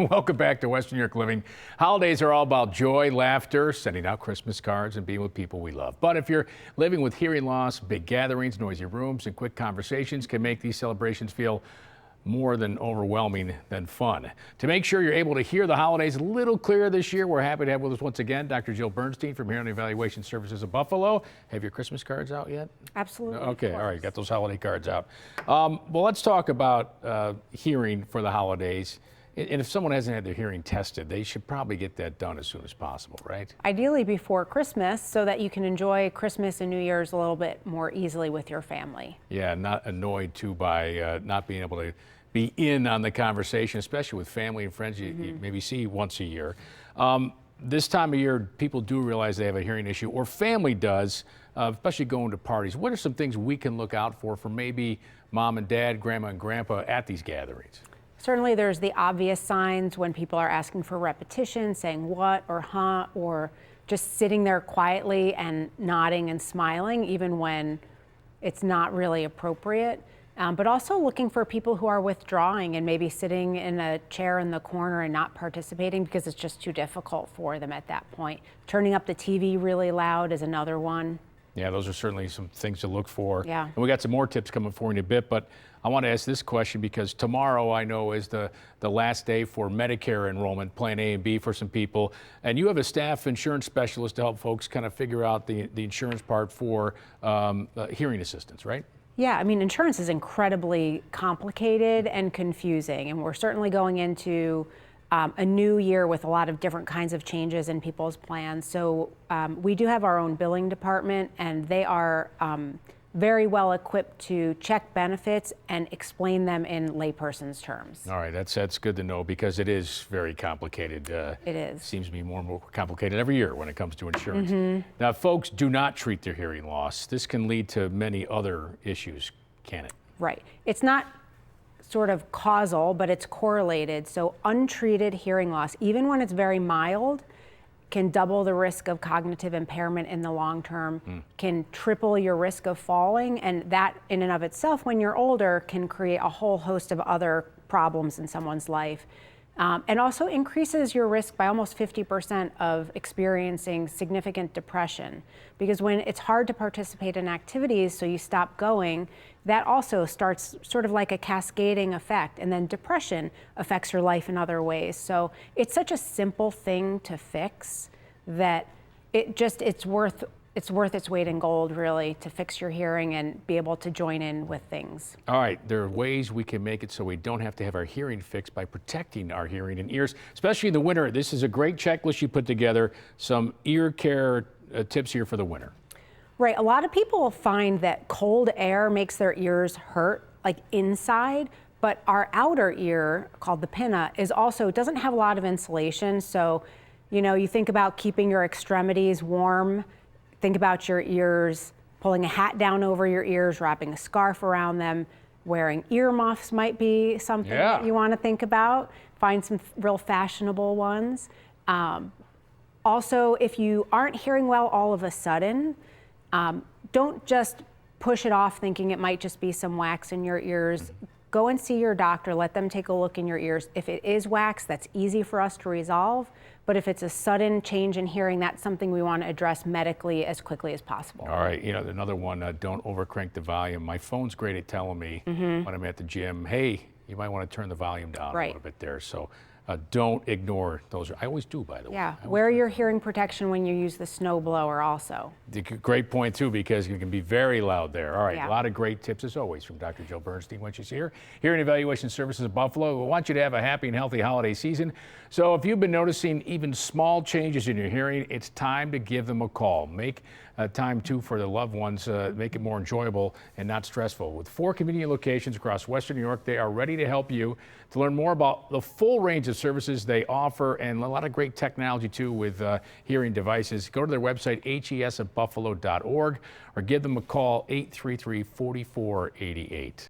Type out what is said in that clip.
Welcome back to Western New York Living. Holidays are all about joy, laughter, sending out Christmas cards, and being with people we love. But if you're living with hearing loss, big gatherings, noisy rooms, and quick conversations can make these celebrations feel more than overwhelming than fun. To make sure you're able to hear the holidays a little clearer this year, we're happy to have with us once again Dr. Jill Bernstein from Hearing Evaluation Services of Buffalo. Have your Christmas cards out yet? Absolutely. Okay, all right, got those holiday cards out. Well, let's talk about hearing for the holidays. And if someone hasn't had their hearing tested, they should probably get that done as soon as possible, right? Ideally before Christmas, so that you can enjoy Christmas and New Year's a little bit more easily with your family. Yeah, not annoyed too by not being able to be in on the conversation, especially with family and friends you maybe see once a year. This time of year, people do realize they have a hearing issue, or family does, especially going to parties. What are some things we can look out for maybe mom and dad, grandma and grandpa at these gatherings? Certainly there's the obvious signs when people are asking for repetition, saying what or huh, or just sitting there quietly and nodding and smiling even when it's not really appropriate. But also looking for people who are withdrawing and maybe sitting in a chair in the corner and not participating because it's just too difficult for them at that point. Turning up the TV really loud is another one. Yeah, those are certainly some things to look for. Yeah. And we got some more tips coming for you in a bit, but I want to ask this question because tomorrow I know is the last day for Medicare enrollment, Plan A and B for some people. And you have a staff insurance specialist to help folks kind of figure out the insurance part for hearing assistance, right? Yeah, I mean, insurance is incredibly complicated and confusing, and we're certainly going into a new year with a lot of different kinds of changes in people's plans. So we do have our own billing department, and they are very well equipped to check benefits and explain them in layperson's terms. All right, that's good to know because it is very complicated. It is. Seems to be more and more complicated every year when it comes to insurance. Now, folks do not treat their hearing loss. This can lead to many other issues, can it? Right. It's not sort of causal, but it's correlated. So untreated hearing loss, even when it's very mild, can double the risk of cognitive impairment in the long term, can triple your risk of falling, and that in and of itself, when you're older, can create a whole host of other problems in someone's life. And also increases your risk by almost 50% of experiencing significant depression. Because when it's hard to participate in activities, so you stop going, that also starts sort of like a cascading effect. And then depression affects your life in other ways. So it's such a simple thing to fix that it's worth its weight in gold, really, to fix your hearing and be able to join in with things. All right, there are ways we can make it so we don't have to have our hearing fixed by protecting our hearing and ears, especially in the winter. This is a great checklist you put together, some ear care tips here for the winter. Right, a lot of people find that cold air makes their ears hurt, like inside, but our outer ear, called the pinna, doesn't have a lot of insulation. So, you think about keeping your extremities warm. Think about your ears, pulling a hat down over your ears, wrapping a scarf around them, wearing earmuffs might be something that you want to think about. Find some real fashionable ones. Also, if you aren't hearing well all of a sudden, don't just push it off thinking it might just be some wax in your ears. Go and see your doctor, let them take a look in your ears. If it is wax, that's easy for us to resolve. But if it's a sudden change in hearing, that's something we want to address medically as quickly as possible. All right, another one, don't overcrank the volume. My phone's great at telling me when I'm at the gym, hey, you might want to turn the volume down a little bit there. So don't ignore those. I always do, by the way. Yeah, wear your hearing protection when you use the snow blower also. Great point, too, because it can be very loud there. All right, a lot of great tips, as always, from Dr. Jill Bernstein when she's here. Hearing Evaluation Services of Buffalo. We want you to have a happy and healthy holiday season. So if you've been noticing even small changes in your hearing, it's time to give them a call. Make time, too, for the loved ones. Make it more enjoyable and not stressful. With 4 convenient locations across Western New York, they are ready to help you. To learn more about the full range of services they offer and a lot of great technology, too, with hearing devices, go to their website, hes@buffalo.org, or give them a call, 833-4488.